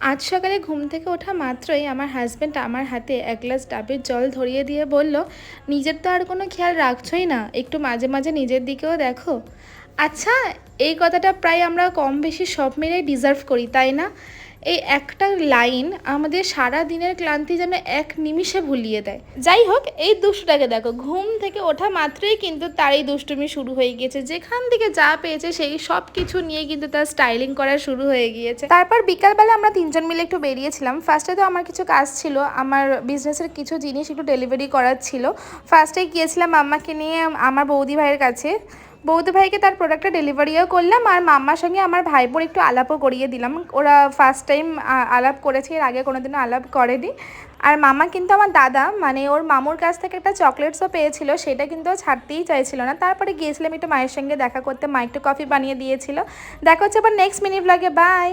আজ সকালে ঘুম থেকে ওঠা মাত্রই আমার হাজব্যান্ড আমার হাতে এক গ্লাস ডাবের জল ধরিয়ে দিয়ে বলল, নিজের তো আর কোনো খেয়াল রাখছই না, একটু মাঝে মাঝে নিজের দিকেও দেখো। আচ্ছা, এই কথাটা প্রায় আমরা কম বেশি সব মিলেই ডিজার্ভ করি, তাই না? এই একটা লাইন আমাদের সারা দিনের ক্লান্তি যেন এক নিমিষে ভুলিয়ে দেয়। যাই হোক, এই দুষ্টুটাকে দেখো, ঘুম থেকে ওঠা মাত্রই কিন্তু তার এই দুষ্টুমি শুরু হয়ে গিয়েছে। যেখান থেকে যা পেয়েছে সেই সব কিছু নিয়ে কিন্তু তার স্টাইলিং করা শুরু হয়ে গিয়েছে। তারপর বিকালবেলা আমরা তিনজন মিলে একটু বেরিয়েছিলাম। ফার্স্টে তো আমার কিছু কাজ ছিল, আমার বিজনেসের কিছু জিনিস একটু ডেলিভারি করার ছিল। ফার্স্টে গিয়েছিলাম মাম্মাকে নিয়ে আমার বৌদি ভাইয়ের কাছে। বৌদি ভাইকে তার প্রোডাক্টটা ডেলিভারিও করলাম, আর মাম্মার সঙ্গে আমার ভাইবোর একটু আলাপও করিয়ে দিলাম। ওরা ফার্স্ট টাইম আলাপ করেছে, এর আগে কোনোদিনও আলাপ করেনি। আর মামা কিন্তু আমার দাদা, মানে ওর মামুর কাছ থেকে একটা চকলেটসও পেয়েছিল, সেটা কিন্তু ও ছাড়তেই চাইছিল না। তারপরে গিয়েছিলাম একটু মায়ের সঙ্গে দেখা করতে, মা একটু কফি বানিয়ে দিয়েছিল। দেখা হচ্ছে আবার নেক্সট মিনি ব্লগে। বাই।